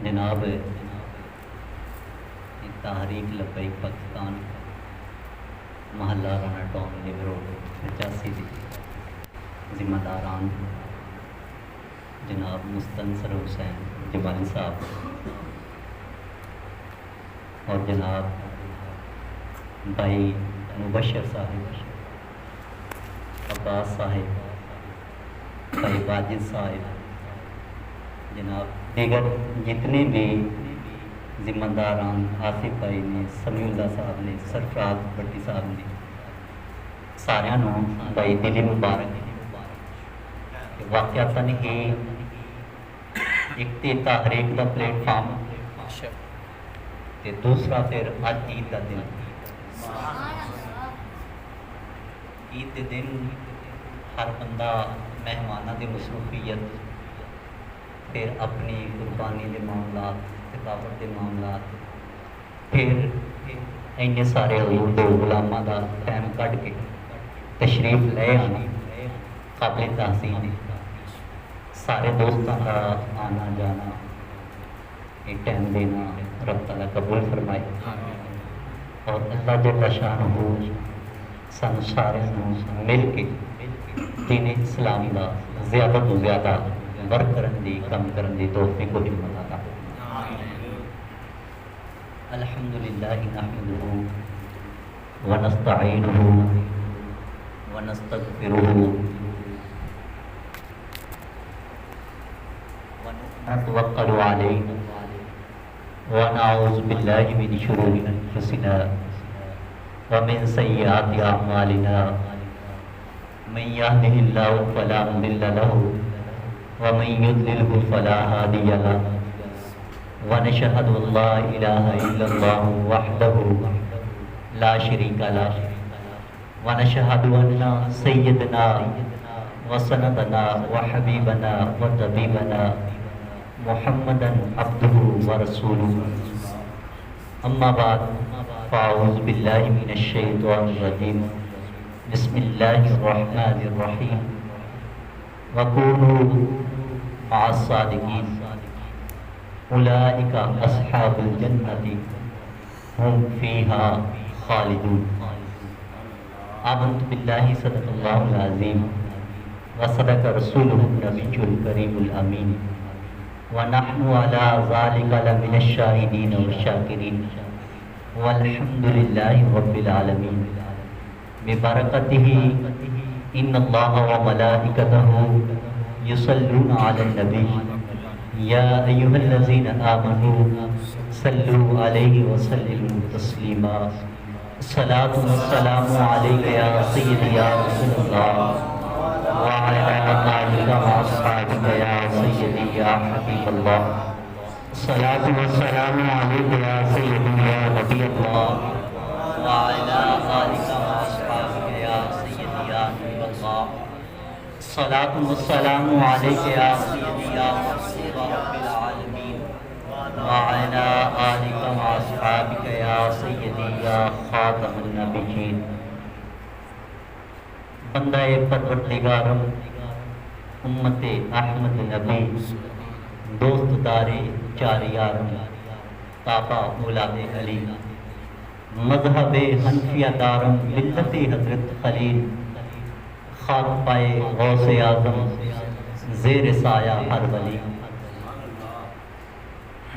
جناب تحریک لبیک پاکستان محلہ رانا ٹاؤن لیو روڈ 85 دی ذمہ داران جناب مستنصر حسین جبانی صاحب اور جناب بھائی مبشر صاحب، عباس صاحب، بھائی واجد صاحب، جناب دیگر جتنے بھی ذمہ داران، آصف بھائی نے، سمیع اللہ صاحب نے، سرفراز بٹی صاحب نے، سارے بھائی دلی مبارک کہ واقعتاً ہی ایک تے تحریک دا پلیٹ فارم تے دوسرا پھر اج عید دا دن، عید دے دن ہر بندہ مہمانہ دی مصروفیت، پھر اپنی قربانی دے معاملات، ثقافت دے معاملات، پھر اینے سارے حضور دے غلاماں دا ٹائم کڈ کے تشریف لے آنا قابل تحسین ہے۔ سارے دوستاں کا آنا جانا، ایک ٹائم دینا رب تعالیٰ قبول فرمائے، اور اللہ جل شانہ سن سارے مل کے دین اسلام دا زیادہ تو زیادہ بر کرن دی، کم کرن دی توفیق و ہمت عطا فرمائے۔ الحمدللہ نحمدہ ونستعینہ ونستغفرہ ونتوکل علیہ ونعوذ باللہ من شرور انفسنا ومن سیئات اعمالنا، من یهده اللہ فلا مضل له ومن یضللہ فلا ہادی له، ونشہد ان لا الہ الا اللہ وحدہ لا شریک له، ونشہد ان سیدنا وسندنا وحبیبنا وطبیبنا محمدا عبدہ ورسولہ، اما بعد فاعوذ باللہ من الشیطان الرجیم، بسم اللہ الرحمن الرحیم، وَكُونُوا مَعَ الصَّادِقِينَ اولئک اصحاب الجنۃ ہم فیہا خالدون۔ آمنت باللہ صدق اللہ العظیم وصدق رسولہ النبی الکریم الامین، ونحن علی ذلک لمن الشاہدین والشاکرین، والحمد للہ رب العالمین۔ ببرکتہ ان اللہ وملائکتہ یصلون علی النبی یا ایہا الذین آمنوا صلوا علیہ وسلموا تسلیما۔ الصلاۃ والسلام علیک یا سیدی یا رسول اللہ وعلی آلک واصحابک یا سیدی یا حبیب اللہ۔ الصلاۃ والسلام علیک یا سیدی یا نبی اللہ وعلی آلک واصحابک یا سیدی یا حبیب اللہ۔ الصلاۃ والسلام علیک یا سیدی یا رسول رب العالمین وعلی آلک واصحابک یا سیدی یا خاتم النبیین۔ بندہ پروردگارم، امت احمد نبی، دوست دارے چار یارم، پاپا اولاد علی، مذہب حنفیہ دارم، ملت حضرت خلیل، خاک پائے غوث اعظم، زیر سایہ ہر ولی،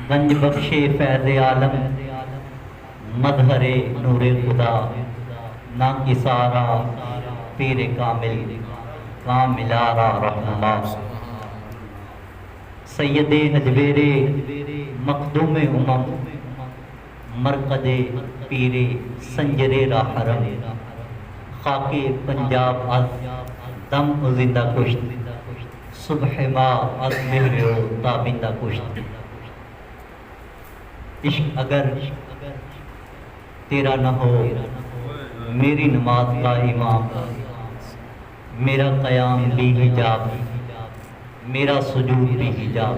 گنج بخش فیض عالم، مظہر نور خدا، ناکسارا پیر کامل، کاملارا رحمہ، سید اجویر مخدوم امم، مرقد پیر سنجر حرم، خاک پنجاب از دم و زندہ کشت، صبح ما از مہر و تابندہ کشت۔ عشق اگر تیرا نہ ہو میری نماز کا امام، میرا قیام بھی حجاب، میرا سجود بھی حجاب،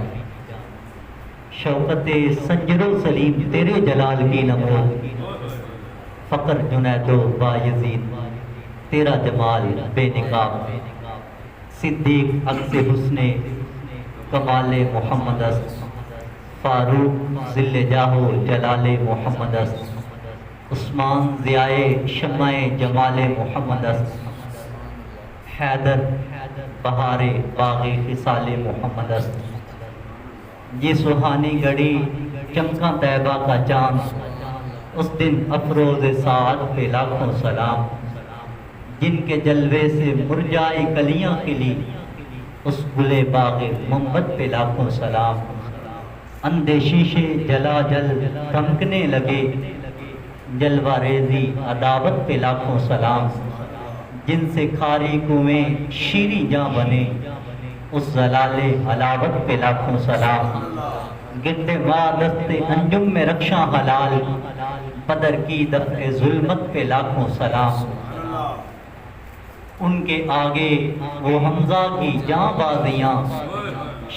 شوکت سنجر و سلیم تیرے جلال کی نمود، فقر جنید و بایزید تیرا جمال بے نقاب، صدیق عکس حسن کمال محمد است، فاروق ذل جاہ جلال محمد است، عثمان ضیائے شمع جمال محمد است، حیدر بہار باغ خصال محمد است۔ یہ سہانی گھڑی چمکا طیبہ کا چاند، اس دن افروز سعد پہ لاکھوں سلام، جن کے جلوے سے مرجائی کلیاں کھلی، اس گلے باغ محمد پہ لاکھوں سلام۔ اندھے شیشے جلا جل دھمکنے لگے، جلوہ ریزی عداوت پہ لاکھوں سلام، جن سے کھاری کنویں شیریں جاں بنے، اس زلال علاوت پہ لاکھوں سلام۔ گرد ماں دست انجم میں رکشاں حلال، بدر کی دفع ظلمت پہ لاکھوں سلام۔ ان کے آگے وہ حمزہ کی جاں بازیاں،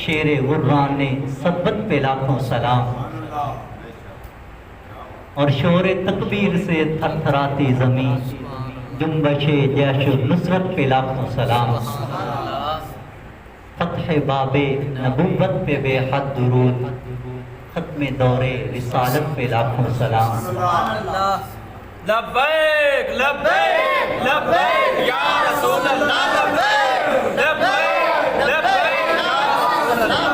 شیر غران ثبت پہ لاکھوں سلام۔ اور شور تکبیر سے تھر تھراتی زمین، جنبش جیش نصرت پہ لاکھوں سلام۔ فتح باب نبوت پہ بے حد درود، ختم دور رسالت پہ لاکھوں سلام۔ لبیک لبیک لبیک یا رسول اللہ، لبیک لبیک لبیک یا رسول اللہ،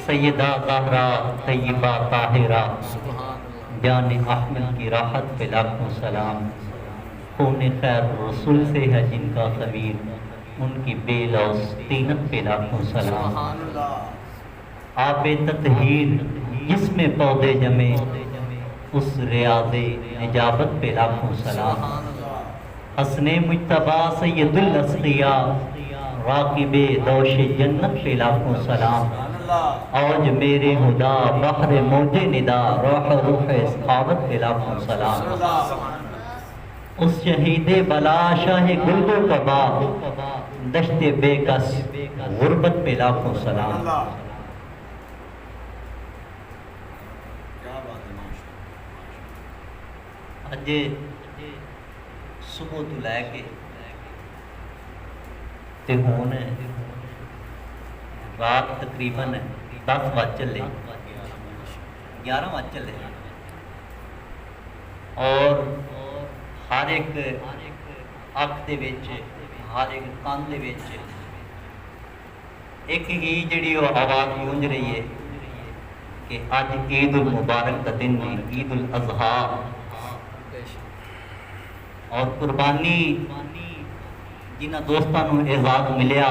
سیدہ زہرا طیبہ طاہرہ جان احمد کی راحت پہ لاکھوں سلام۔ خون خیر رسول سے ہے جن کا خمیر، ان کی بے لوث طینت پہ لاکھوں سلام۔ آب تطہیر جس میں پودے جمے، اس ریاض نجابت پہ لاکھوں سلام۔ حسن مجتبیٰ سید الاسقیاء، راقب دوش جنت پہ لاکھوں سلام۔ اوج میرے خدا بحر موج ندا، روح روح سخاوت پہ لاکھوں سلام۔ اس شہید بلا شاہ گلد و قبا، دشت بے کس غربت پہ لاکھوں سلام۔ اج صبح تو لے کے تے ہون رات تقریباً 10 بج چلے، 11 بج چلے، اور ہر ایک اکھ دے وچ، ہر ایک کان دے وچ ایک ہی جڑی وہ آواز گونج رہی ہے کہ اج عید المبارک کا دن ہے، عید الاضحیٰ، اور قربانی جنہاں دوستاں نوں اعزاز ملیا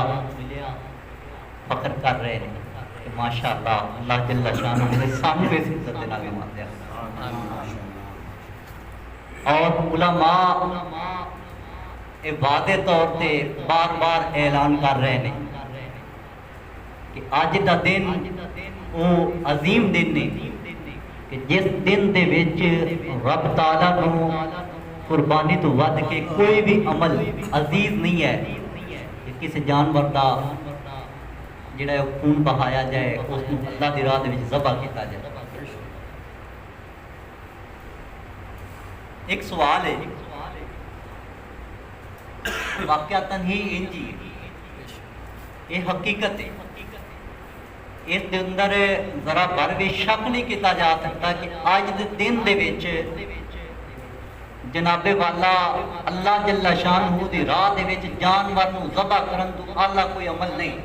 فخر کر رہے ہیں کہ ماشاءاللہ اللہ جل شانہ نے سانو اس عزت نال نوازیا۔ اور علماء اے واضح طور تے بار بار اعلان کر رہے ہیں کہ اج دا دن وہ عظیم دن ہے کہ جس دن دے وچ رب تعالیٰ نو قربانی تو ود کے کوئی بھی عمل عزیز نہیں ہے کہ کسی جانور دا جڑا ہے خون بہایا جائے، اس کو اللہ دی راہ دے وچ ذبح کیتا جائے۔ ایک سوال ہے، واقعتاً ہی انجی یہ حقیقت ہے، اس دے اندر ذرا بھر بھی شک نہیں کیتا جا سکتا کہ آج دے دن دے وچ جناب والا اللہ جل شانہ دی راہ دے وچ جانور نو ذبح کرن تو اعلیٰ کوئی عمل نہیں،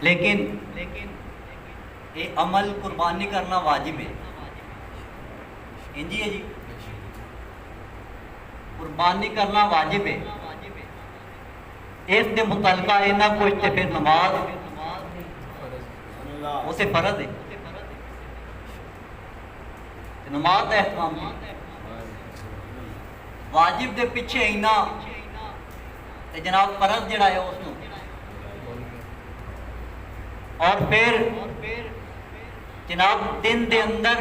لیکن یہ عمل قربانی کرنا واجب ہے۔ انجی ہے جی، قربانی کرنا واجب ہے۔ اس دے متعلقہ اینا کچھ تے پھر نماز اسے فرض ہے، نماز دا احترام کی واجب دے پیچھے اینا تے جناب فرض جڑا ہے اس نو، اور پھر جناب دن دے اندر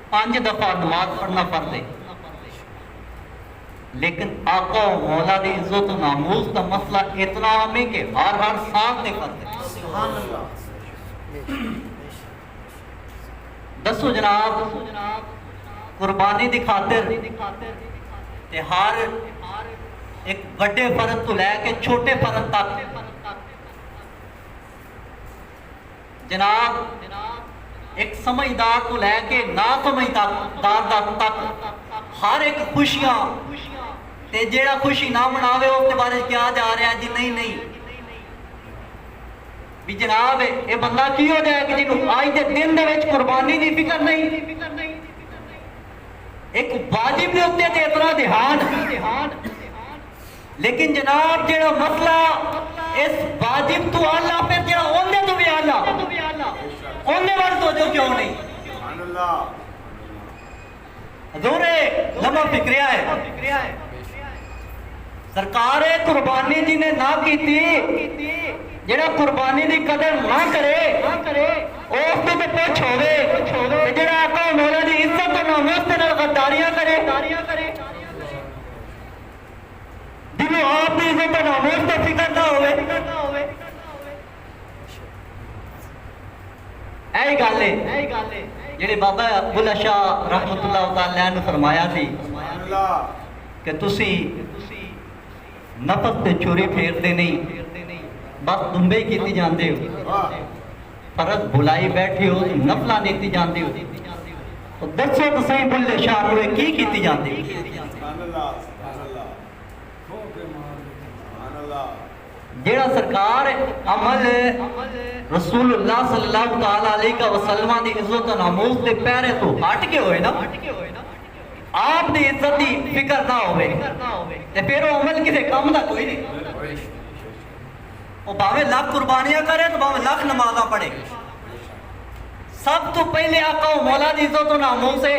5 دفعہ نماز پڑھنا فرض ہے، لیکن آقا و مولا دی عزت و ناموس کا مسئلہ اتنا عام ہے کہ ہر سال دے فرض ہے۔ سبحان اللہ۔ دسو جناب قربانی دی خاطر تے ہر ایک بڑے فرد تو لے کے چھوٹے فرد تک جناب ایک سمجھدار تو لے کے نا سمجھدار تک ہر ایک خوشیاں تے جیڑا خوشی نہ مناوے اس کے بارے کیا جا رہا ہے جی نہیں بھی جناب یہ بندہ کی ہو جائے کہ جنہوں آج دے دن دے وچ قربانی دی فکر نہیں ایک واجب دے ہوتے تے اتنا دھیان لیکن جناب جیڑا مسئلہ اس واجب تو آلہ پھر جیڑا اوندے تو بھی آلہ اوندے وقت تو جو کیوں نہیں حضور لمحہ فکریہ ہے سرکار قربانی جی نے نہ کی تھی جڑا قربانی دی قدر نہ کرے اس تو پوچھ ہوئے جڑا آقا مولا دی عزت و ناموس تے نال غداریاں کرے جنہوں آپ دی عزت و ناموس تے فکر نہ ہوئے ایہی گل ہے جڑے بابا بلہ شاہ رحمت اللہ تعالیٰ نے فرمایا تھی کہ تسی نفس تے چھری پھیر دے نہیں بس دنبے کیتی جاندے ہو فرض بھلائی بیٹھی ہو نفلہ نیتی جاندے ہو تو دسو تو صحیح بلے شاہ روئے کی کیتی جاندے ہو جیڑا سرکار عمل رسول اللہ صلی اللہ علیہ وسلم دی عزت و ناموس دے پیرے تو ہٹ کے ہوئے نا آپ دی عزت دی فکر نہ ہوئے تے پھر وہ عمل کسے کام دا کوئی نہیں وہ باوے لاکھ قربانیاں کرے تو باوے لاکھ نمازاں پڑھے سب تو پہلے آقا و مولا دی عزت و ناموس سے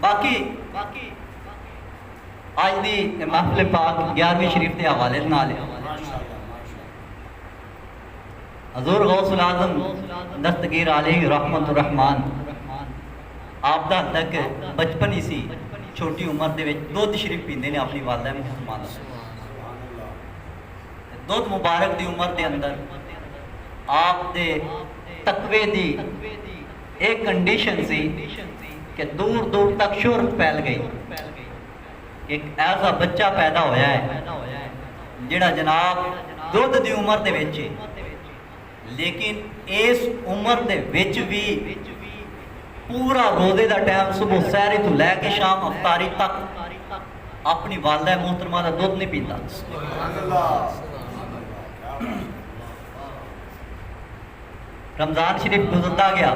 باقی آج دی محفل پاک 11ویں شریف دے حوالے نال حضور غوث العظم دستگیر علیہ رحمت الرحمن آپ دا تک بچپن ہی سی چھوٹی عمر دے وچ دودھ شریف پیندے نے اپنی والدہ محترمہ دودھ مبارک دی عمر دے اندر آپ دے تقوی دی ایک کنڈیشن سی کہ دور دور تک شہرت پھیل گئی ایک ایسا بچہ پیدا ہویا ہے جڑا جناب دودھ دی عمر دے وچ لیکن اس عمر دے وچ بھی پورا روزے دا ٹائم صبح سحری تو لے کے شام افطاری تک اپنی والدہ محترمہ دا دودھ نہیں پیندا رمضان شریف گزرتا گیا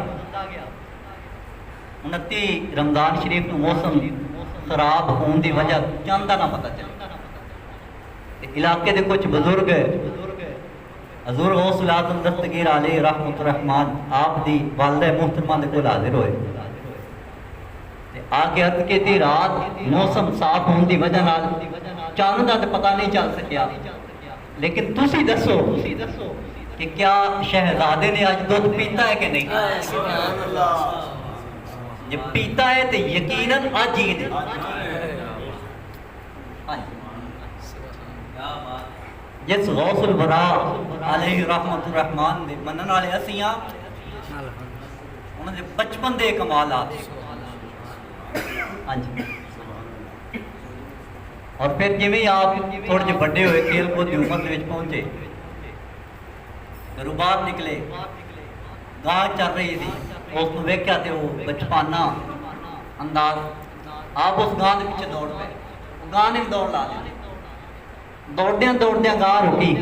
29 رمضان شریف نو موسم خراب ہون دی وجہ چاندہ نہ پتہ چلا علاقے دے کچھ بزرگ حضور غوث العظم دستگیر علیہ رحمت الرحمن آپ دی والدہ محترمہ دے کول حاضر ہوئے آکے عرض کی تھی رات موسم صاف ہون دی وجہ نال چاندہ تے پتہ نہیں چل سکیا لیکن تسی دسو کہ کیا شہزادے نے آج دودھ پیتا ہے کہ نہیں جب پیتا ہے تو یقیناً آج عید ہے جس غوث البرا علیہ رحمت الرحمن دے منن والے اسیاں انہوں نے بچپن دے کمالات اور پھر جویں آپ تھوڑے جے بڑے ہوئے کھیل کود دی عمر دے وچ پہنچے گھروں باہر نکلے گاہ چل رہی تھی اس کو ویکھیا تے وہ بچپانہ انداز آپ اس گاہ دے پیچھے دوڑ پے گاہ نے دوڑ لا دی دوڑدیاں گاہ رکی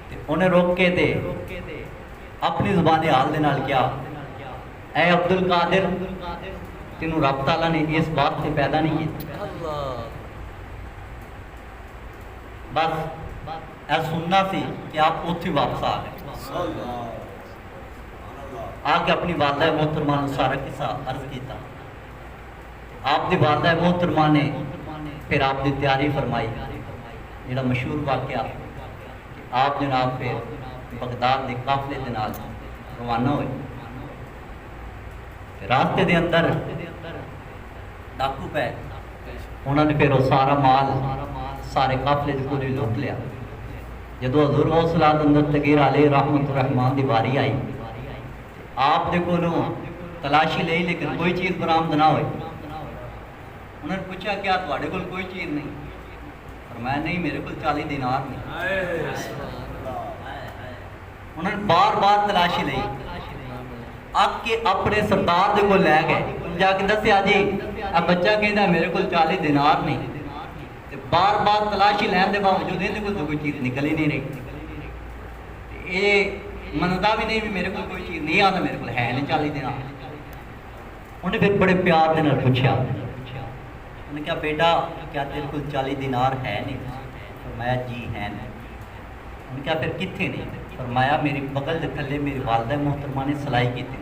تے انہیں روک کے تے اپنی زبان حال دے نال کیا اے عبدالقادر تینوں رب تعالیٰ نے اس بات سے پیدا نہیں کی بس اے سننا سی کہ آپ اتھی واپس آ گئے آ کے اپنی والدہ محترمہ نے سارا قصہ عرض کیتا آپ دی والدہ محترمہ نے پھر آپ دی تیاری فرمائی جڑا مشہور واقعہ آپ جناب پھر بغداد دے قافلے دے نال روانہ ہوئے راستے دے اندر ڈاکو پے انہوں نے پھر وہ سارا مال سارے قافلے دے کول لوٹ لیا جدو حضور غوث العظم دستگیر علیہ رحمت الرحمن دی واری آئی آپ دے کولوں تلاشی لئی لیکن کوئی چیز برآمد نہ ہوئی. انہوں نے پوچھا کیا تواڈے کول کوئی چیز نہیں؟ فرمایا نہیں میرے کول 40 دینار نہیں. انہوں نے بار بار تلاشی لئی آگ کے اپنے سردار دے کو لے گئے جا کے دسیا جی اب بچہ کہندا میرے کول 40 دینار نہیں. بار بار تلاشی لین دے باوجود اندے کول کوئی چیز نکل ہی نہیں رہی. یہ منتا بھی نہیں بھی میرے کول کوئی چیز نہیں آتا میرے کول ہے نہیں 40 دینار. انہیں پھر بڑے پیار دے نال پوچھا انہوں نے کہا بیٹا کیا تیرے کول 40 دینار ہے نہیں؟ فرمایا جی ہے نہیں. انہوں نے کہا پھر کتنے نہیں؟ فرمایا میری بغل دے تھلے میری والدہ محترمہ نے سلائی کی تھی.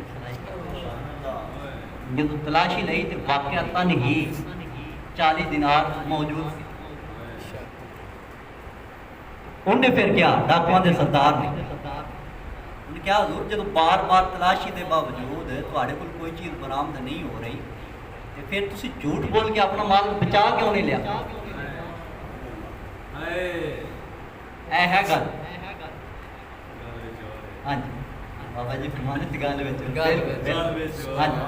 جب تلاشی لئی تو واقعتاً ہی 40 دینار موجود تھی. انہیں پھر کیا ڈاکواں دے سردار نے انہیں کہا حضور جب بار بار تلاشی دے باوجود تواڈے کول کوئی چیز برآمد نہیں ہو رہی تو پھر تسی جھوٹ بول کے اپنا مال بچا کیوں نہیں لیا؟ اے ہے گل. ہاں جی بابا جی فرمانے تے گل وچ ہاں جی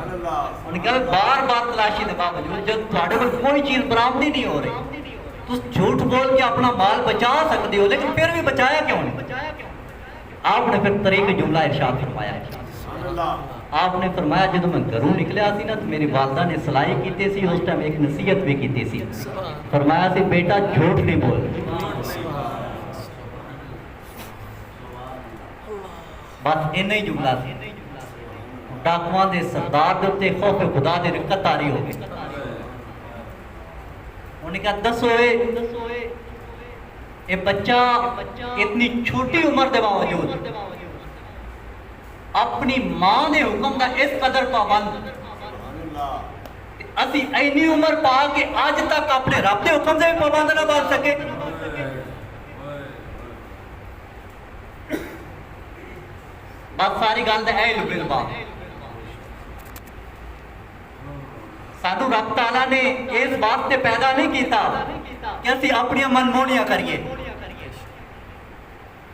انہیں کہا بار بار تلاشی دے باوجود جب تواڈے کول کوئی چیز برآمد ہی نہیں ہو رہی تو جھوٹ بول کے اپنا مال بچا سکتے ہو لیکن پھر بھی بچایا کیوں نہیں؟ آپ نے پھر طریق جملہ ارشاد فرمایا. آپ نے فرمایا جب میں گھروں نکلیا سی نا تو میری والدہ نے سلائی کیتی سی اس ٹائم ایک نصیحت بھی کیتی سی. فرمایا سی بیٹا جھوٹ نہیں بول. بس اینا ہی جملہ سی. ڈاکواں دے سردار دے تے خوف خدا دے رقت تاری ہو گئی. انہوں نے کہا دسو اے بچہ اتنی چھوٹی عمر دے باوجود اپنی ماں دے حکم دا اس قدر پابند اسی اینی عمر پا کے آج تک اپنے رب دے حکم دے پابند نہ بن سکے. بس ساری گل تے اے لبے لبا سانو رب تعالیٰ نے اس بات سے پیدا نہیں کیتا کہ اسی اپنی من مونیاں کریے.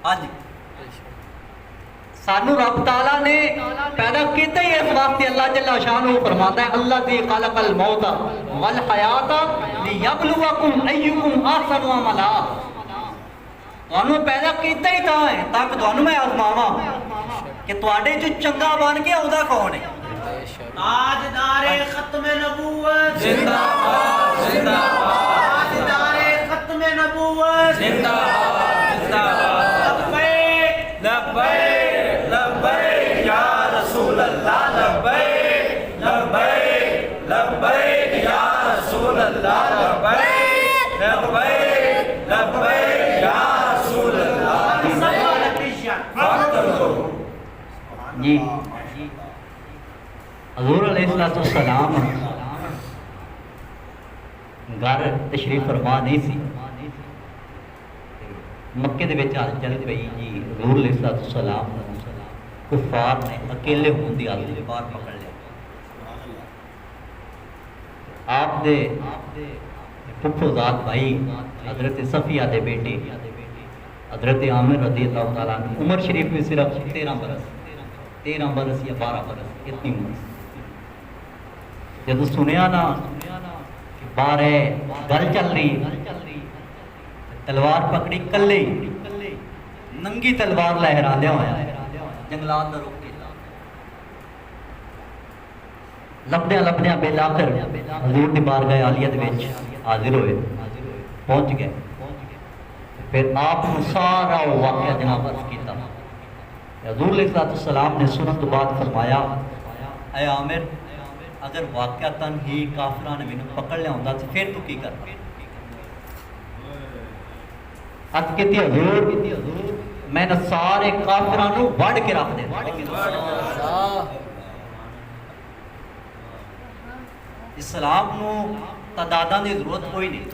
آج سانو رب تعالیٰ نے پیدا کیتا ہی اس واسطے اللہ جل شانہ فرماتا ہے اللہ ذی خلق الموت والحیات لیبلوکم ایکم احسن عملا. تانوں پیدا کیتا ہی تاں ہے تاکہ تانوں میں آزماواں کہ تواڈے جو چنگا بن کے اودا کون ہے. تاجدار ختم نبوت زندہ باد زندہ باد. تاجدار ختم نبوت زندہ باد زندہ باد. لبیک لبیک لبیک یا رسول اللہ. لبیک لبیک لبیک یا رسول اللہ. لبیک لبیک لبیک یا رسول اللہ. جی حضور علیہ السلام گھر تشریف فرما نہیں سی. مکے دے وچ حال چل پئی جی حضور علیہ السلام کفار نے اکیلے ہون دی حالت باہر پکڑ لیا. آپ دے پھپھو زاد بھائی حضرت صفیہ دے بیٹے حضرت عامر رضی اللہ تعالیٰ عنہ عمر شریف میں صرف 13 برس یا 12 برس اتنی عمر. جب سنیا نا باہر گل چل رہی تلوار پکڑی کلے ننگی تلوار لہرا دیا ہوا ہے جنگلات دا رک کے لبدیا لبدیا بے آخر حضور دی بارگاہ عالیہ دے وچ حاضر ہوئے پہنچ گئے. پھر آپ نے سارا واقعہ جناب عرض کیتا. حضور علیہ السلام نے سنن تو بعد فرمایا اے عامر اگر واقعتاً ہی کافرہ نے مینوں پکڑ لیا ہوندا تو پھر تو کی کرنا؟ عرض کیتی حضور میں نے سارے کافراں نوں وڈ کے رکھ دے. اسلام نو تعداداں دی ضرورت کوئی نہیں.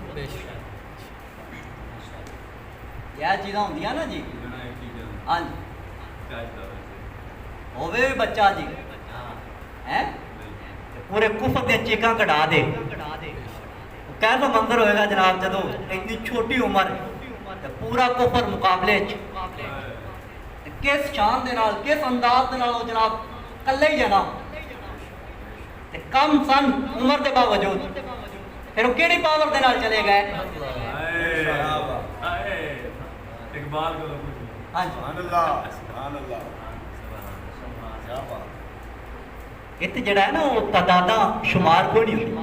یہ چیزاں ہوندیاں نا جی ہاں جی ہوے بھی بچہ جی پورے کفر دے چیکاں کٹا دے کیسا منظر ہوئے گا جناب جدو اتنی چھوٹی عمر پورا کفر مقابلے کس شان دے نال کس انداز دے نال جناب کلے ہی جانا تے کم سن عمر دے باوجود پھر وہ کیڑی پاور دے نال چلے گئے؟ اقبال کو ہاں جی سبحان اللہ سبحان اللہ کیا بات اتنے جڑا ہے نا وہ تعداداں شمار کو نہیں ہوئی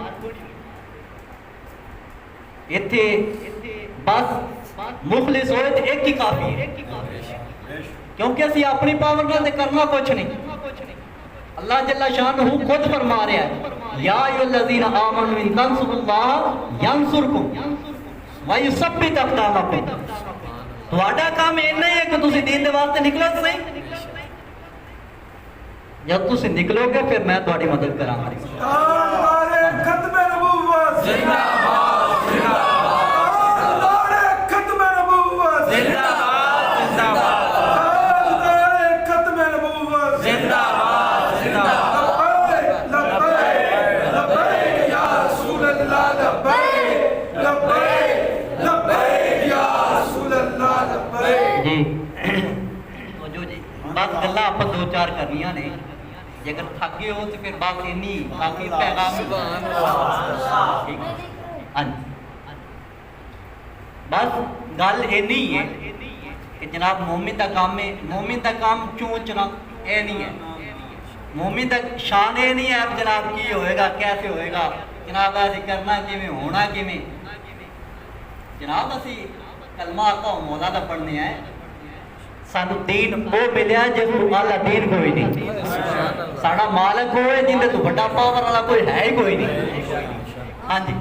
اتنے بس مخلص ہوئے تو ایک ہی کافی ہے بے شک کیونکہ اسی اپنی پاور نال کرنا کچھ نہیں اللہ جل شانہ خود فرما رہا ہے یا ایھا الذین آمنوا ان تنصروا اللہ ینصرکم ویثبت اقدامکم تہاڈا کام اینا ہی ہے کہ تسی دین دے واسطے نکلو صحیح جب تسی نکلو گے پھر میں تہاڈی مدد کراں گا تاجدار ختم نبوت زندہ باد زندہ باد تاجدار ختم نبوت زندہ باد زندہ باد تاجدار ختم نبوت زندہ باد زندہ باد لبیک لبیک یا رسول اللہ لبیک لبیک لبیک یا رسول اللہ لبیک جی تو جو جی بس گلاں آپ دو چار کرنیاں نے جے اگر تھک گئے ہو تو پھر بات اینی باقی پیغام سبحان اللہ ٹھیک ہاں جی بس گل اینی ہے کہ جناب مومن دا کام ہے مومن دا کام چونچنا اے نہیں ہے مومن دا شان اے نہیں ہے اب جناب کی ہوئے گا کیسے ہوئے گا جناب ایسے کرنا کیویں ہونا کیویں جناب اسی کلمہ آقا و مولا دا پڑھنے آئے سانو دین وہ ملیا جس کو والا دین کوئی نہیں ساڑا مالک ہوئے جن تو بڑا پاور والا کوئی ہے ہی کوئی نہیں ہاں جی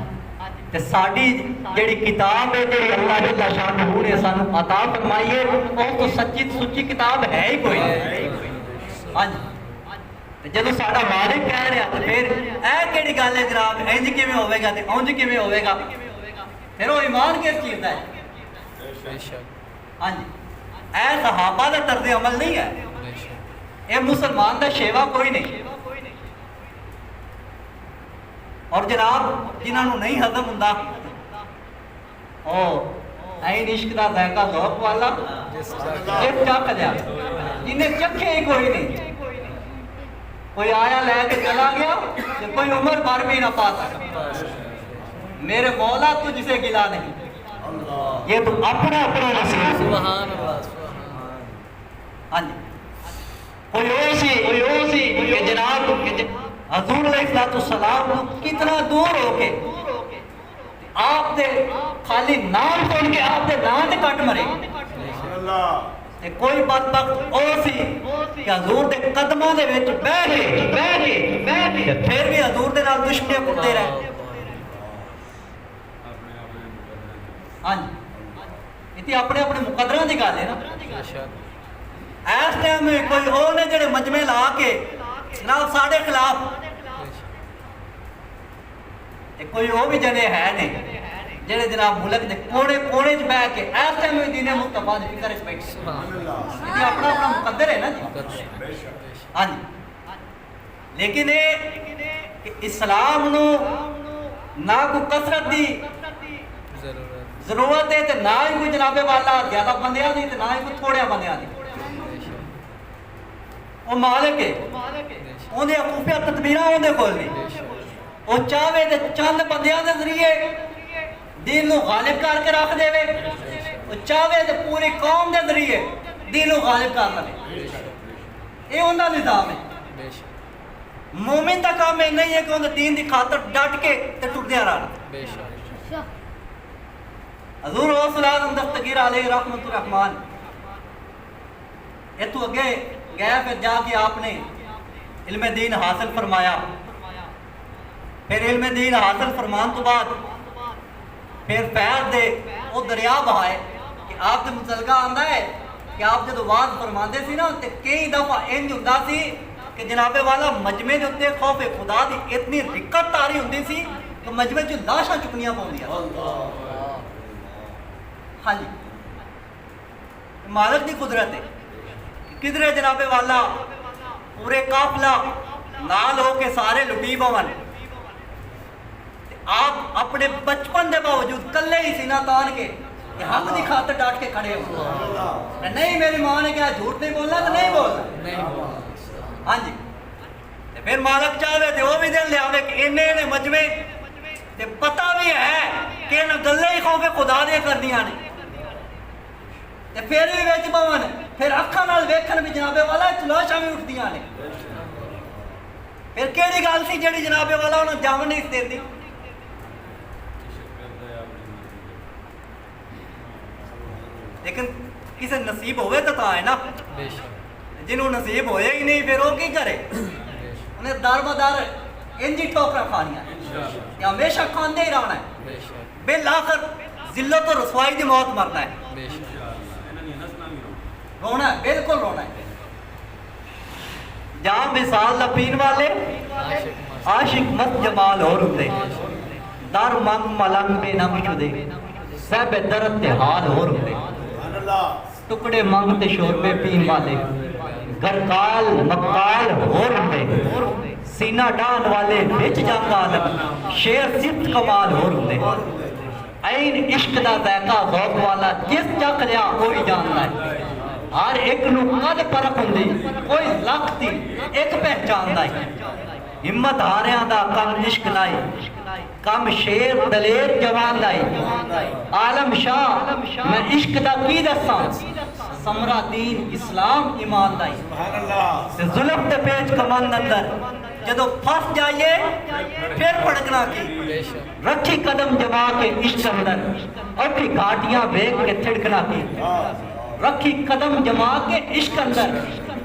تے ساڈی جڑی کتاب ہے جڑی اللہ جل شانہ نے سانو عطا فرمائی ہے وہ تو سچی سچی کتاب ہے ہی کوئی نہیں ہاں جی تے جدوں ساڈا مالک کہہ رہا تے پھر اے کیڑی گل ہے جناب انج کیویں ہوے گا تے اونج کیویں ہوے گا پھر وہ ایمان کس چیز دا ہے ہاں جی اے صحابہ دا طرز عمل نہیں ہے اے مسلمان دا شیوا کوئی نہیں اور جناب جنہاں نوں نہیں ہضم ہوندا او این عشق دا ذائقہ ذوق والا ایک چکھ لیا جنہیں چکھے ہی کوئی نہیں کوئی آیا لے کے چلا گیا کہ کوئی عمر بھر بھی نہ پا سکا میرے مولا تجھ سے گلا نہیں یہ تو اپنا اپنا نصیب سبحان اللہ ہاں جی کوئی او سی کہ جناب حضور علیہ السلام کتنا دور ہو کے آپ دے خالی نام سن کے آپ دے نام دے کٹ مرے تے کوئی بدبخت او سی کہ حضور دے قدماں دے وچ بیٹھ کے پھر بھی حضور دے نال دشمنیاں کرتے رہے ہاں جی یہ اپنے اپنے مقدروں کی گل ہے نا اس ٹائم کوئی وہ نے جڑے مجمع لا کے جناب ساڈے خلاف کوئی وہ بھی جنے ہے نے جڑے جناب ملک دے کونے کونے چ بیٹھ کے اس ٹائم دین مصطفیٰ دی فکر وچ بیٹھے یہ اپنا اپنا مقدر ہے نا جی ہاں جی لیکن یہ اسلام نو نہ کوئی کثرت دی ضرورت ہے تے نہ ہی کوئی جناب والا زیادہ بندیاں دی تے نہ ہی کوئی تھوڑے بندیاں دی وہ مالک ہے اوندے خفیہ تدبیراں اوندے کول نہیں وہ چاہے تے چند بندیاں دے ذریعے دین نو غالب کر کے رکھ دے وہ چاہے تے پوری قوم دے ذریعے دین نو غالب کر لے یہ اوندا نظام ہے مومن دا کام یہ نہیں ہے کہ اوندا دین دی خاطر ڈٹ کے تے ٹردیاں رہنا حضور رسول اللہ دستگیر علیہ رحمت الرحمن یہ تو اگے گیا پھر جا کے آپ نے علم دین حاصل فرمایا پھر علم دین حاصل فرمان تو بعد پھر فیض دے وہ دریا بہائے کہ آپ دے متعلقہ آندا ہے کہ آپ جدو واز فرماندے سی نا تے کئی دفعہ انج ہوندا سی کہ جناب والا مجمع دے اوتے خوف خدا دی اتنی رکت تاری ہوندی سی کہ مجمع چ لاشاں چکنیاں پوندیاں ہاں جی مالک دی قدرت ہے کدھر جناب والا پورے قافلہ نال ہو کے سارے لٹی پون آپ اپنے بچپن دے باوجود کلے ہی سینہ تان کے حق دی خاطر ڈٹ کے کھڑے ہو نہیں میری ماں نے کہا جھوٹ نہیں بولنا تو نہیں بولنا ہاں جی پھر مالک چاہے تو وہ بھی دن لیا کہ انہیں مجمے تے پتہ بھی ہے کہ انہیں گلے ہی خوف خدا دیا کردیاں نے تے پھر بھی ویچ پون پھر اکھاں نال ویکھن بھی جناب والا تلاشاں بھی اٹھدیاں نے پھر کیڑی گل سی جڑی جناب والا انہوں جام نہیں دیندی لیکن کسی نصیب ہوئے تو ہے نا جنہوں نصیب ہوئے ہی نہیں پھر وہ کی کرے انہیں دار بدار انجی ٹوکرا کھانیاں کہ ہمیشہ کھاندے ہی رہنا ہے بالآخر ذلت و رسوائی دی موت مرنا ہے رونا ہے بالکل رونا ہے جہاں مثال لپین والے عاشق مست جمال اور ہوتے دار منگ ملنگ بے نم شدے سب درد حال اور ہوتے ٹکڑے منگ تے شوربے پین والے گرکال مکال اور ہوتے سینہ ڈان والے بچ جانگا عالم شیر صفت کمال اور ہوتے این عشق دا ذائقہ ذوق والا جس چک لیا کوئی جانتا ہے ہر ایک نو قد پرک ہوندی کوئی لکھ دی ایک پہچان دا ہے ہمت ہاریاں دا کم عشق نائی کم شیر دلیر جوان لائی عالم شاہ میں عشق دا کی دساں سمرا دین اسلام ایمان لائی ظلم تے پیچ کمند اندر جدو پھنس جائیے پھر پڑکنا کی رکھی قدم جما کے عشق اندر اور پھر گھاٹیاں بیگ کے تھڑکنا کی رکھی قدم جما کے عشق اندر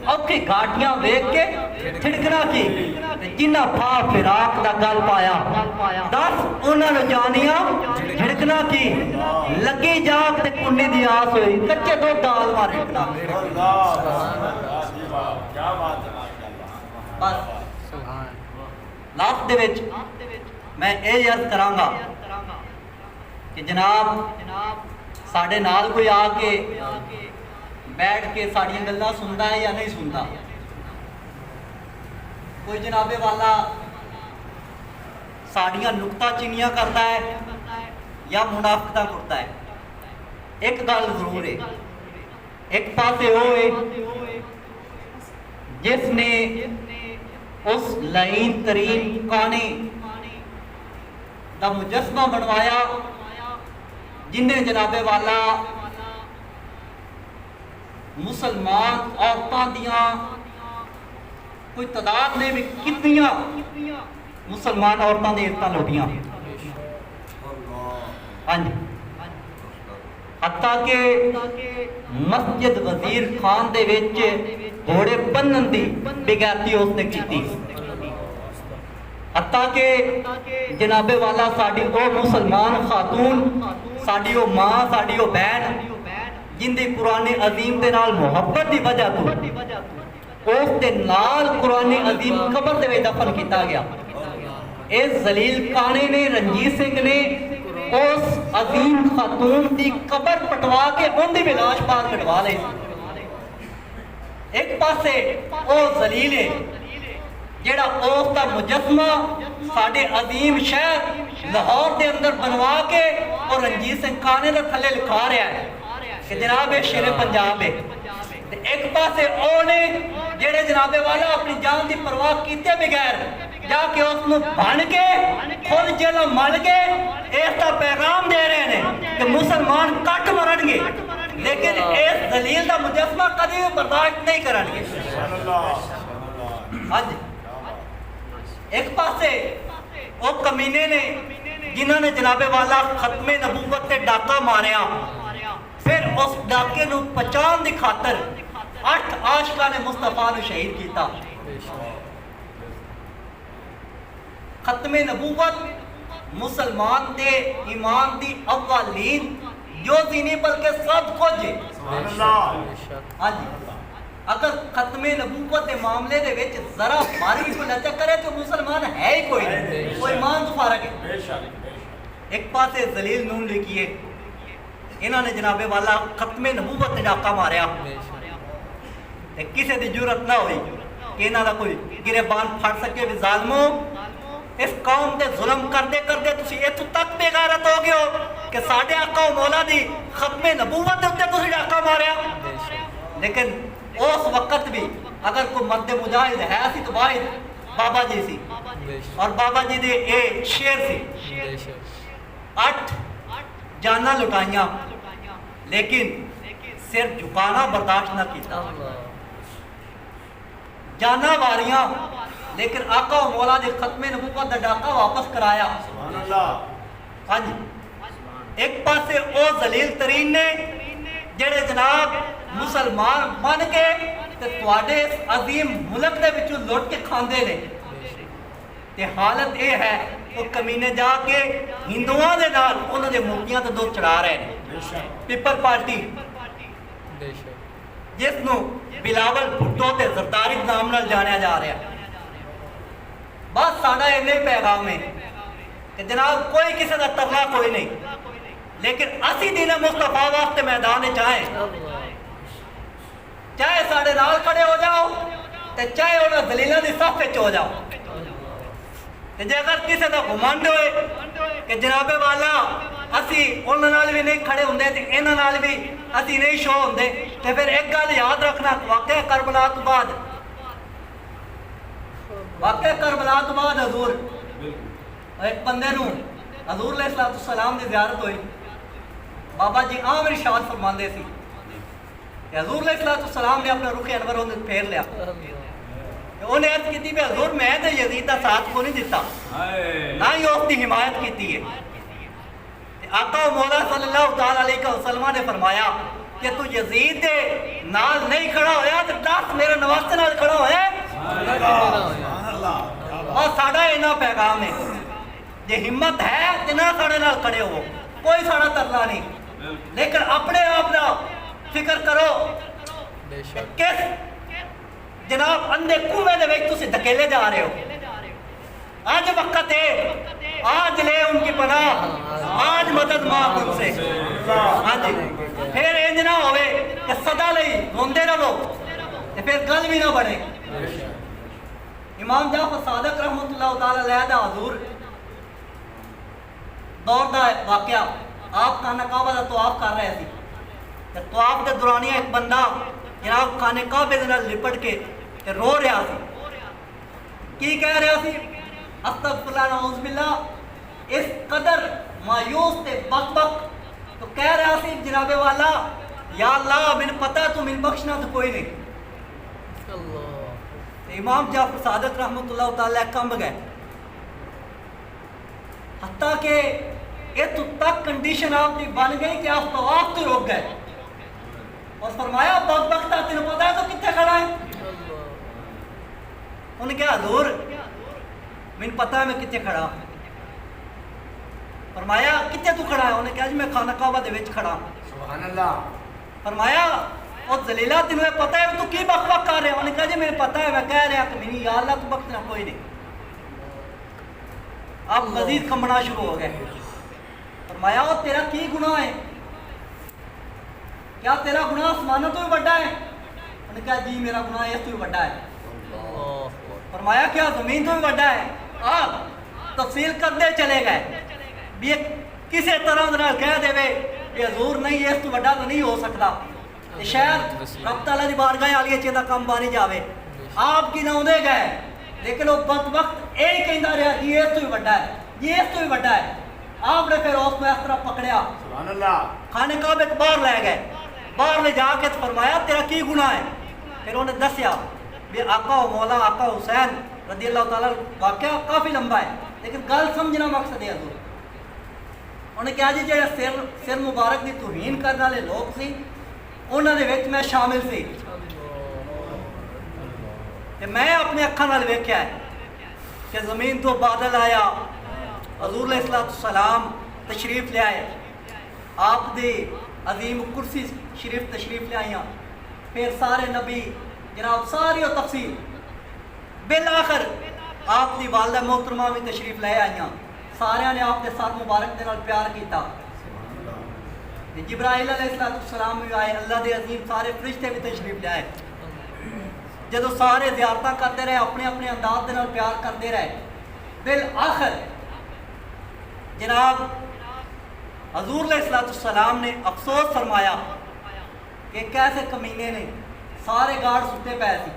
اور پھر گھاٹیاں بیگ کے تھڑکنا کی جنہ پھا فراق دا گل پایا دس انہوں نے جانیاں جھڑکنا کی لگی جاگ تے کنی دی آس ہوئی کچے دو ڈال مار ہٹنا بس لاسٹ دے وچ میں اے یاد کرانگا کہ جناب ساڑھے نال کوئی آکے بیٹھ کے ساڑھیاں گلنا سنتا ہے یا نہیں سنتا کوئی جناب والا ساڑھیاں نکتہ چینیاں کرتا ہے یا منافقتہ کرتا ہے ایک گل ضرور ہے ایک پاسے ہوئے جس نے اس لعین ترین کانے دا مجسمہ بنوایا جن نے جناب والا مسلمان عورتاں دیاں کوئی تعداد نے بھی کتنیاں مسلمان عورتاں دے عزتاں لوٹیاں حتیٰ کہ مسجد وزیر خان دے وچ گھوڑے بنن دی بغیرتی اس نے کیتی حتیٰ کہ جناب والا ساڑی او مسلمان خاتون ساڑی او ماں ساڑی او بہن جن دی قرآن عظیم دے نال محبت دی وجہ تو اس دے نال قرآن عظیم قبر دے وے دفن کیتا گیا اس ذلیل کانے نے رنجیت سنگھ نے اس عظیم خاتون دی قبر پٹوا کے ان دی بلاش پار کٹوا لے ایک پاسے او ذلیل ہے جیڑا اس دا مجسمہ ساڑھے عظیم شہر لاہور دے اندر بنوا کے اور رنجیت سنگھ کانے دا تھلے لکھا رہا ہے کہ جناب شیر پنجاب ہے ایک پاسے او نے جیڑے جناب والا اپنی جان دی پرواہ کیتے بغیر جا کے اس نے بھان کے خود جیلہ مل کے اس کا پیغام دے رہے ہیں کہ مسلمان کٹ مرن گے لیکن اس دلیل دا مجسمہ کبھی برداشت نہیں کرن گے ایک پاسے وہ کمینے نے جنہوں نے جناب والا ختم نبوت تے ڈاکہ ماریا پھر اس ڈاکے نو پہچان دی خاطر 8 عاشقاں نے مصطفیٰ نو شہید کیتا ختم نبوت مسلمان دے ایمان دی اولین جو نہیں بلکہ سب کچھ ہے اگر ختم نبوت دے معاملے دے وچ ذرا ماری کو لچا کرے تو مسلمان ہے ہی کوئی نہیں وہ ایمان تو فارغ ہے ایک پاسے ذلیل نون لکھیے انہوں نے جناب والا ختم نبوت دے ڈاکہ ماریا کسی دی جرت نہ ہوئی کہ انہوں نے کوئی گریبان پھڑ سکے بھی ظالموں اس قوم دے ظلم کردے کردے تسی اتو تک بے غیرت ہو گئے ہو کہ ساڑھے آقا و مولا دی ختم نبوت دے ہوتے تسی ڈاکہ ماریا لیکن اس وقت بھی اگر کوئی مرد مجاہد ہے سی تو باہر بابا جی سی اور بابا جی دے اے شیر سی 8 جانا لٹائیاں لیکن صرف جھکانا برداشت نہ کیتا جانا واریاں لیکن آقا و مولا دے ختم نبوت دا ڈاکا واپس کرایا سبحان اللہ ہاں جی ایک پاسے او ذلیل ترین نے جڑے جناب مسلمان بن کے تے تواڈے اس عظیم ملک دے وچوں لٹ کے کھاندے نے تے حالت اے ہے وہ کمینے جا کے ہندوؤں دے نال انہاں دے مورتیاں تے دودھ چڑھا رہے ہیں پیپل پارٹی جس نو بلاول بھٹو تے زرداری نام نال جانیا جا رہا ہے بس ساڈا اینے پیغام ہے کہ جناب کوئی کسی دا ترلا کوئی نہیں لیکن اسی دین مصطفیٰ واسطے میدان چاہیں چاہے ساڑھے نال کھڑے ہو جاؤ تے چاہے انہاں دلیلہ دی صف وچ ہو جاؤ تے جے اگر کسی دا گھمنڈ ہوئے کہ جناب والا اسی انہاں نال بھی نہیں کھڑے ہوندے تے انہاں نال بھی اسی نہیں شو ہوندے تے پھر ایک گل یاد رکھنا واقعہ کربلا تو بعد حضور ایک بندے نو حضور علیہ السلام دی زیارت ہوئی بابا جی عام ارشاد فرماندے سی کہ حضور علیہ السلام نے اپنا رخ انور انہیں پھیر لیا انہیں عرض کی تھی کہ حضور میں نے یزید دا ساتھ کو نہیں دیتا نہ ہی اس کی حمایت کی ہے آقا و مولا صلی اللہ علیہ وسلم نے فرمایا کہ تو یزید دے نال نہیں کھڑا ہویا تو دس میرے نواستے نال کھڑا ہویا اور ساڑھا اینا پیغام ہے یہ ہمت ہے کہ نہ ساڑھے نال کھڑے ہو کوئی ساڑھا ترلا نہیں لیکن اپنے آپ نہ فکر کرو کس جناب اندے کنویں دے وچ تسی دھکیلے جا رہے ہو آج وقت ہے آج لے ان کی پناہ آج مدد مانگ ان سے ہاں جی پھر انج نہ ہوئے کہ صدا لئی روندے رہو پھر گل بھی نہ بڑھے امام جعفر صادق رحمت اللہ تعالی علیہ دا حضور دور دا واقعہ آپ خانہ کعبہ دا طواف کر رہے تھی طواف دے دورانیہ ایک بندہ جناب خانہ کعبہ دے نال لپٹ کے رو رہا سی کی کہہ رہا سی استغفر اللہ نعوذ باللہ اس قدر مایوس تے بک بک تو کہہ رہا سی جناب والا یا اللہ من پتہ تو من بخشنا تو کوئی نہیں امام جعفر صادق رحمت اللہ تعالیٰ کم گئے حتیٰ کہ یہ تو تک کنڈیشن آپ کی بن گئی کہ آپ طواف تو روک گئے اور فرمایا بک بکتا تینوں پتہ ہے تو کتنے کھڑا ہے انہوں نے کہا حضور میں پتہ ہے میں کتنے کھڑا ہوں فرمایا کتنے تو کھڑا ہے انہوں نے کہا جی میں خانہ کعبہ دے وچ کھڑا ہوں سبحان اللہ فرمایا اور ذلیلہ تینوں پتہ ہے تو کی بک بک کر رہے ہیں انہوں نے کہا جی مجھے پتہ ہے میں کہہ رہا کہ میری یا اللہ تو بخشنا کوئی نہیں آپ مزید کمبنا شروع ہو گئے فرمایا اور تیرا کی گناہ ہے کیا تیرا گناہ آسمانوں تو بھی بڑا ہے انہوں نے کہا جی میرا گناہ اس تو بھی بڑا ہے فرمایا کیا زمین تو بھی بڑا ہے آپ تفصیل کرتے چلے گئے بھی کسی طرح کہہ دے کہ حضور نہیں اس تو بڑا تو نہیں ہو سکتا شاید رب تعالیٰ دی بارگاہ عالیہ چیزہ کم بانی جاوے آپ کی نہ ہونے گئے لیکن وہ بد وقت ایک کہندہ رہا جی اس تو بھی بڑا ہے جی اس تو بھی بڑا ہے آپ نے پھر اس کو اس طرح پکڑیا سبحان اللہ خانے کعبے کے باہر لے گئے باہر لے جا کے فرمایا تیرا کی گناہ ہے پھر انہوں نے دسیا بھی آقا و مولا آقا حسین رضی اللہ تعالیٰ واقعہ کافی لمبا ہے لیکن گل سمجھنا مقصد ہے حضور انہوں نے کہا جی جہاں سر مبارک دی توہین کرنے والے لوگ سی انہوں نے وچ میں شامل سی کہ میں اپنے اکھاں نال ویکھیا ہے کہ زمین تو بادل آیا حضور علیہ السلام تشریف لے آئے آپ دی عظیم کرسی شریف تشریف لے آئیاں پھر سارے نبی جناب ساری و تفصیل بالآخر آپ دی والدہ محترمہ بھی تشریف لے آئیاں سارے نے آپ کے ساتھ مبارک دے نال پیار کیتا جبرائیل علیہ السلام بھی آئے اللہ دے عظیم سارے فرشتے بھی تشریف لے آئے جدو سارے زیارتاں کرتے رہے اپنے اپنے انداز دے نال پیار کرتے رہے بالآخر جناب حضور علیہ السلام نے افسوس فرمایا کہ کیسے کمینے نے سارے گارڈ ستے پے سی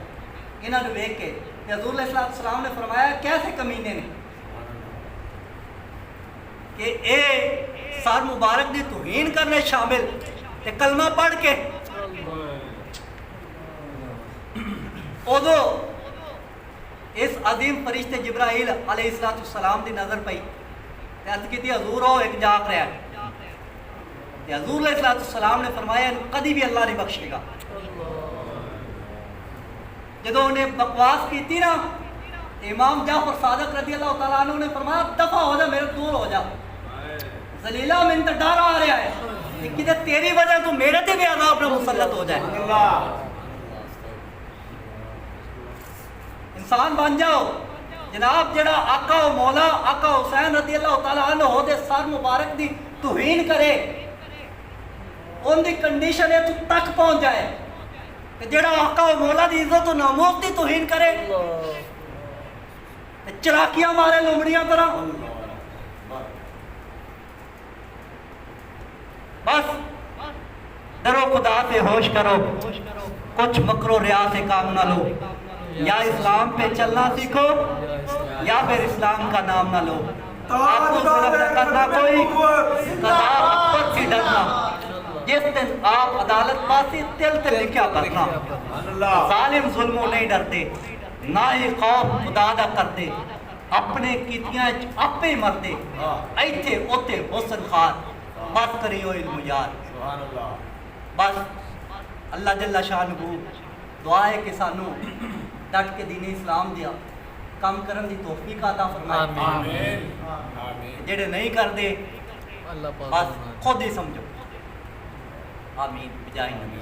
انہوں نے ویکھ کے کہ حضور علیہ السلام نے فرمایا کیسے کمینے نے کہ اے سر مبارک دی توہین کرنے شامل تے کلمہ پڑھ کے ادو اس عظیم فرشتے جبرائیل علیہ السلام دی نظر پئی تے عرض کیتی حضور ہو ایک جاگ رہا ہے تے حضور علیہ السلام نے فرمایا کدی بھی اللہ نہیں بخشے گا جدو انہیں بکواس کی تھی نا امام جعفر صادق رضی اللہ تعالیٰ عنہ نے فرمایا دفع ہو جا میرے دور ہو جا ذلیلہ من تو ڈر آ رہا ہے کہ کدھر تیری وجہ تو میرے تے بھی عذاب نہ مسلط ہو جائے انسان بن جاؤ جناب جڑا آقا و مولا آقا حسین رضی اللہ تعالیٰ عنہ دے سر مبارک دی توہین کرے ان دی کنڈیشن ہے تو تک پہنچ جائے کہ جڑا آقا و مولا دی عزت و ناموس دی توہین کرے چراکیاں مارے لومڑیاں طرح بس ڈرو خدا سے ہوش کرو کچھ مکر و ریا سے کام نہ لو یا اسلام پہ چلنا سیکھو یا پھر اسلام کا نام نہ لو آپ کو صرف کرنا کوئی قضا اکبر سے ڈرنا جس دن آپ عدالت پاسی تل تے لکھیا کرنا ظالم ظلموں نہیں ڈرتے نہ ہی خوف خدا دا کرتے اپنے کیتیاں آپ ہی مرتے ایتھے اوتے حسن خار بات کریو علم یار بس اللہ جل شانہ دعا ہے کہ سانو ڈٹ کے دین اسلام دیا کام کرن دی توفیق عطا فرمائے آمین جڑے نہیں کر دے بس خود ہی سمجھو آمین بجائے نبی